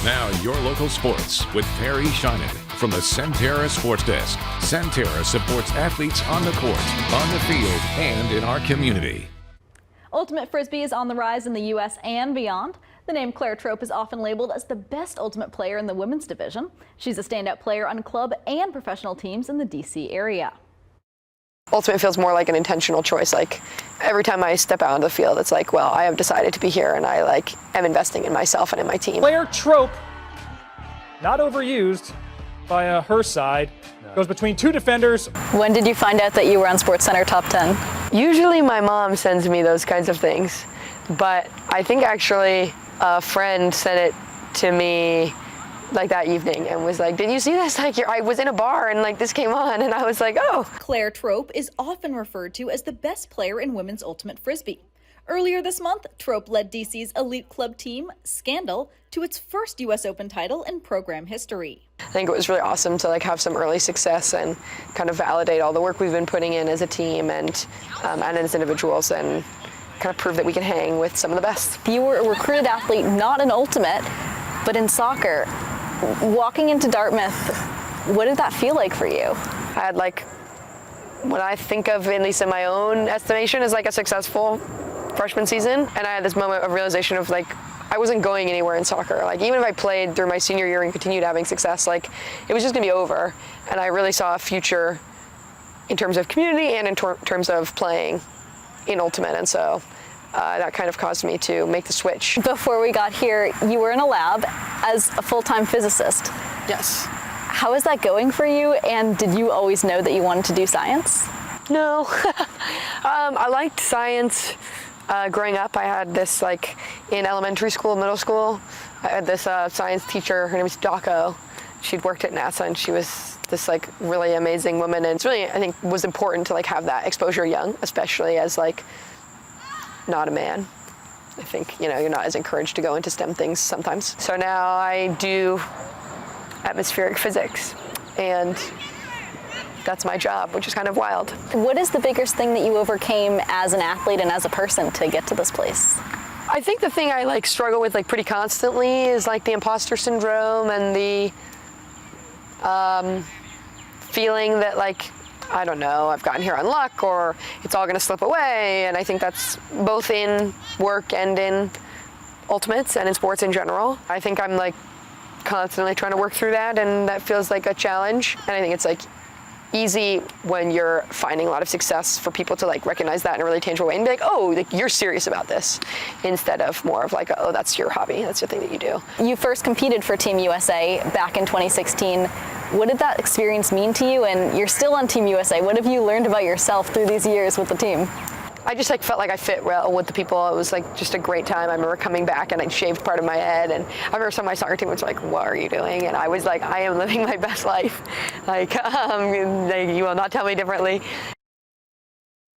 Now, your local sports with Perry Shinan from the Centera Sports Desk. Centera supports athletes on the court, on the field, and in our community. Ultimate Frisbee is on the rise in the U.S. and beyond. The name Claire Trop is often labeled as the best ultimate player in the women's division. She's a standout player on club and professional teams in the D.C. area. Ultimate feels more like an intentional choice. Like every time I step out on the field, it's like, well, I have decided to be here, and I am investing in myself and in my team. Claire Trop, not overused by her side, goes between two defenders. When did you find out that you were on SportsCenter Top 10? Usually my mom sends me those kinds of things, but I think actually a friend sent it to me like that evening and was like, did you see this? Like, I was in a bar and like this came on, and I was like, oh. Claire Trop is often referred to as the best player in women's ultimate frisbee. Earlier this month, Trop led DC's elite club team, Scandal, to its first U.S. Open title in program history. I think it was really awesome to have some early success and kind of validate all the work we've been putting in as a team and as individuals, and kind of prove that we can hang with some of the best. You were a recruited athlete, not in ultimate, but in soccer. Walking into Dartmouth, what did that feel like for you? I had what I think of, at least in my own estimation, as a successful freshman season. And I had this moment of realization of I wasn't going anywhere in soccer. Even if I played through my senior year and continued having success, it was just gonna be over. And I really saw a future in terms of community and in terms of playing in ultimate. And so that kind of caused me to make the switch. Before we got here, you were in a lab as a full-time physicist. Yes. How is that going for you? And did you always know that you wanted to do science? No. I liked science. Growing up, I had this, in elementary school, middle school, I had this science teacher. Her name was Daco. She'd worked at NASA, and she was this, really amazing woman. And it's really, I think, was important to, have that exposure young, especially as, not a man. I think, you're not as encouraged to go into STEM things sometimes. So now I do atmospheric physics, and that's my job, which is kind of wild. What is the biggest thing that you overcame as an athlete and as a person to get to this place? I think the thing I struggle with pretty constantly is the imposter syndrome and the feeling that I don't know, I've gotten here on luck, or it's all gonna slip away. And I think that's both in work and in ultimates and in sports in general. I think I'm constantly trying to work through that, and that feels like a challenge. And I think it's easy when you're finding a lot of success for people to recognize that in a really tangible way and be oh, you're serious about this, instead of more of oh, that's your hobby, that's your thing that you do. You first competed for Team USA back in 2016. What did that experience mean to you? And you're still on Team USA. What have you learned about yourself through these years with the team? I just felt like I fit well with the people. It was just a great time. I remember coming back and I'd shaved part of my head, and I remember some of my soccer team was what are you doing? And I was I am living my best life. You will not tell me differently.